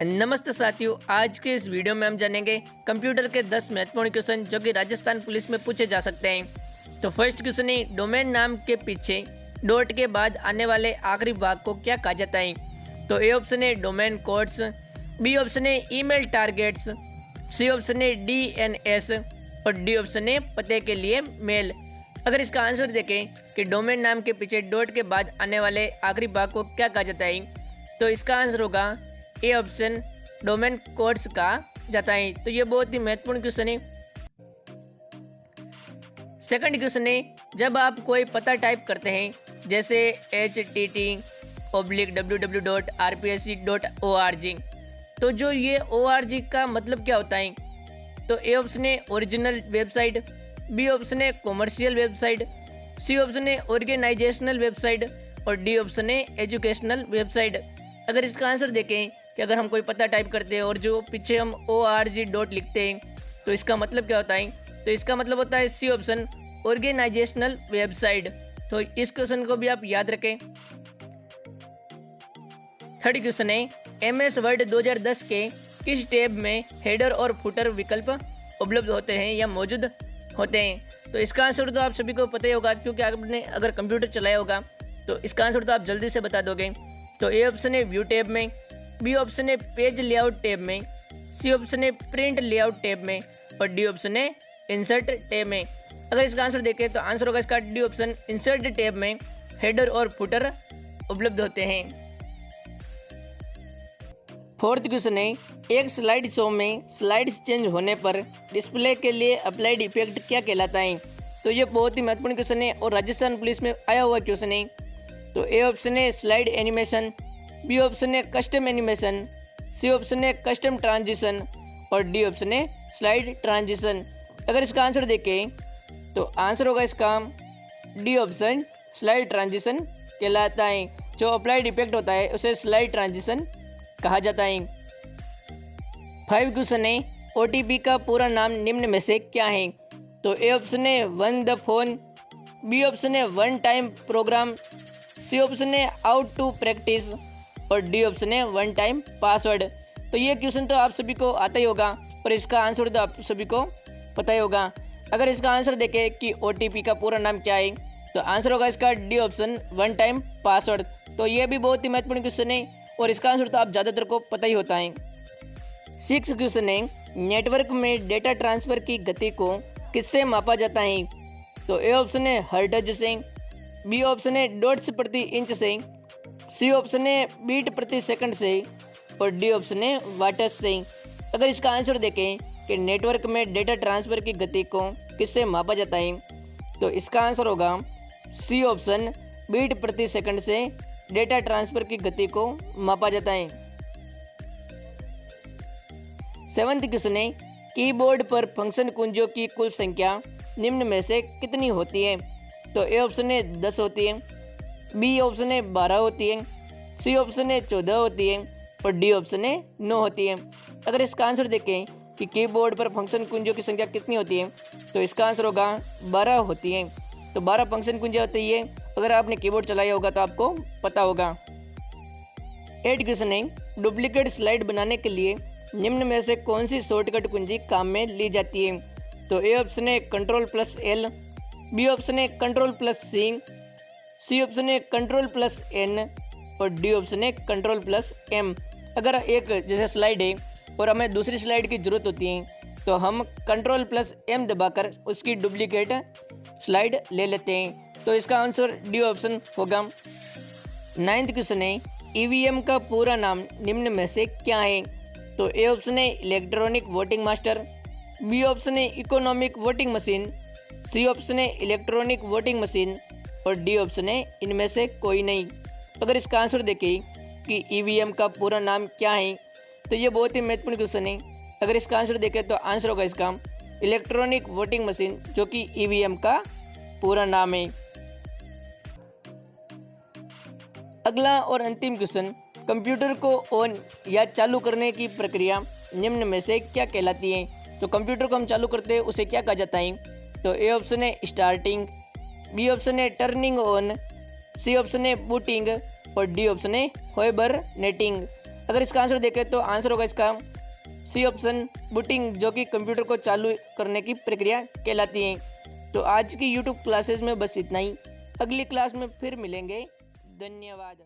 नमस्ते साथियों, आज के इस वीडियो में हम जानेंगे कंप्यूटर के 10 महत्वपूर्ण क्वेश्चन जो कि राजस्थान पुलिस में पूछे जा सकते हैं। तो फर्स्ट क्वेश्चन है, डोमेन नाम के पीछे डॉट के बाद आने वाले आखिरी भाग को क्या कहा जाता है? तो ए ऑप्शन है डोमेन कोड्स, बी ऑप्शन है ईमेल टारगेट्स, सी ऑप्शन है DNS और डी ऑप्शन है पते के लिए मेल। अगर इसका आंसर देखें कि डोमेन नाम के पीछे डॉट के बाद आने वाले आखिरी भाग को क्या कहा जाता है, तो इसका आंसर होगा ए ऑप्शन, डोमेन कोड्स कहा जाता है। तो ये बहुत ही महत्वपूर्ण क्वेश्चन है। सेकंड क्वेश्चन है, जब आप कोई पता टाइप करते हैं जैसे http://www.rpsc.org, तो जो ये ORG का मतलब क्या होता है? तो ए ऑप्शन है ओरिजिनल वेबसाइट, बी ऑप्शन है कॉमर्शियल वेबसाइट, सी ऑप्शन है ऑर्गेनाइजेशनल वेबसाइट और डी ऑप्शन है एजुकेशनल वेबसाइट। अगर इसका आंसर देखें कि अगर हम कोई पता टाइप करते हैं और जो पीछे हम ORG डॉट लिखते हैं तो इसका मतलब क्या होता है? तो इसका मतलब होता है सी ऑप्शन, ऑर्गेनाइजेशनल वेबसाइट। तो इस क्वेश्चन को भी आप याद रखें। थर्ड क्वेश्चन है, MS वर्ड 2010 के किस टैब में हेडर और फुटर विकल्प उपलब्ध होते हैं या मौजूद होते हैं? तो इसका आंसर तो आप सभी को पता ही होगा, क्योंकि आपने अगर कंप्यूटर चलाया होगा तो इसका आंसर तो आप जल्दी से बता दोगे। तो ए ऑप्शन है व्यू टैब में, बी ऑप्शन है पेज लेआउट टैब में, सी ऑप्शन है प्रिंट लेआउट टैब में और डी ऑप्शन है इंसर्ट टैब में। अगर इसका आंसर देखें तो आंसर होगा इसका डी ऑप्शन, इंसर्ट टैब में हेडर और फुटर उपलब्ध होते हैं। फोर्थ क्वेश्चन है, एक स्लाइड शो में स्लाइड्स चेंज होने पर डिस्प्ले के लिए अप्लाइड इफेक्ट क्या कहलाता है? तो ये बहुत ही महत्वपूर्ण क्वेश्चन है और राजस्थान पुलिस में आया हुआ क्वेश्चन है। तो ए ऑप्शन है स्लाइड एनिमेशन, बी ऑप्शन है कस्टम एनिमेशन, सी ऑप्शन है कस्टम ट्रांजिशन और डी ऑप्शन है स्लाइड ट्रांजिशन। अगर इसका आंसर देखें तो आंसर होगा इसका डी ऑप्शन, स्लाइड ट्रांजिशन कहलाता है। जो अप्लाइड इफेक्ट होता है उसे स्लाइड ट्रांजिशन कहा जाता है। 5 क्वेश्चन है, OTP का पूरा नाम निम्न में से क्या है? तो ए ऑप्शन है one the phone, B option है one time program, C option है आउट टू प्रैक्टिस और डी ऑप्शन है वन टाइम पासवर्ड। तो ये क्वेश्चन तो आप सभी को आता ही होगा और इसका आंसर तो आप सभी को पता ही होगा। अगर इसका आंसर देखें कि OTP का पूरा नाम क्या है, तो आंसर होगा इसका D option, one time password. तो ये भी बहुत ही महत्वपूर्ण क्वेश्चन है और इसका आंसर तो आप ज़्यादातर को पता ही होता है। 6 क्वेश्चन है, नेटवर्क में डेटा ट्रांसफर की गति को किससे मापा जाता है? तो ए ऑप्शन है हर्ट्ज से, बी ऑप्शन है डॉट्स प्रति इंच से, सी ऑप्शन है बीट प्रति सेकंड से और डी ऑप्शन है वाट्स से। अगर इसका आंसर देखें कि नेटवर्क में डेटा ट्रांसफर की गति को किससे मापा जाता है, तो इसका आंसर होगा सी ऑप्शन, बीट प्रति सेकंड से डेटा ट्रांसफर की गति को मापा जाता है। 7th क्वेश्चन है, कीबोर्ड पर फंक्शन कुंजों की कुल संख्या निम्न में से कितनी होती है? तो ए ऑप्शन है 10 होती है, बी ऑप्शन है 12 होती है, सी ऑप्शन है 14 होती है और डी ऑप्शन है 9 होती है। अगर इसका आंसर देखें कि कीबोर्ड पर फंक्शन कुंजों की संख्या कितनी होती है, तो इसका आंसर होगा 12 होती है। तो 12 फंक्शन कुंजें होती है। अगर आपने कीबोर्ड चलाया होगा तो आपको पता होगा। 8 क्वेश्चन है, डुप्लीकेट स्लाइड बनाने के लिए निम्न में से कौन सी शॉर्टकट कुंजी काम में ली जाती है? तो ए ऑप्शन है Ctrl+L, बी ऑप्शन है Ctrl+C, सी ऑप्शन है Ctrl+N और डी ऑप्शन है Ctrl+M। अगर एक जैसे स्लाइड है और हमें दूसरी स्लाइड की ज़रूरत होती है तो हम Ctrl+M दबाकर उसकी डुप्लीकेट स्लाइड ले लेते हैं। तो इसका आंसर डी ऑप्शन होगा। 9th क्वेश्चन है, EVM का पूरा नाम निम्न में से क्या है? तो ए ऑप्शन है electronic voting master, B option है economic voting machine, C option है इलेक्ट्रॉनिक वोटिंग मशीन और डी ऑप्शन है इनमें से कोई नहीं। अगर इसका आंसर देखें कि EVM का पूरा नाम क्या है, तो ये बहुत ही महत्वपूर्ण क्वेश्चन है। अगर इसका आंसर देखें तो आंसर होगा इसका इलेक्ट्रॉनिक वोटिंग मशीन, जो कि EVM का पूरा नाम है। अगला और अंतिम क्वेश्चन, कंप्यूटर को ऑन या चालू करने की प्रक्रिया निम्न में से क्या कहलाती है? तो कंप्यूटर को हम चालू करते हैं उसे क्या कहा जाता है? तो ए ऑप्शन है स्टार्टिंग, बी ऑप्शन है टर्निंग ऑन, सी ऑप्शन है बूटिंग और डी ऑप्शन है हाइबरनेटिंग। अगर इसका आंसर देखें तो आंसर होगा इसका सी ऑप्शन, बूटिंग, जो कि कंप्यूटर को चालू करने की प्रक्रिया कहलाती है। तो आज की यूट्यूब क्लासेस में बस इतना ही। अगली क्लास में फिर मिलेंगे। धन्यवाद।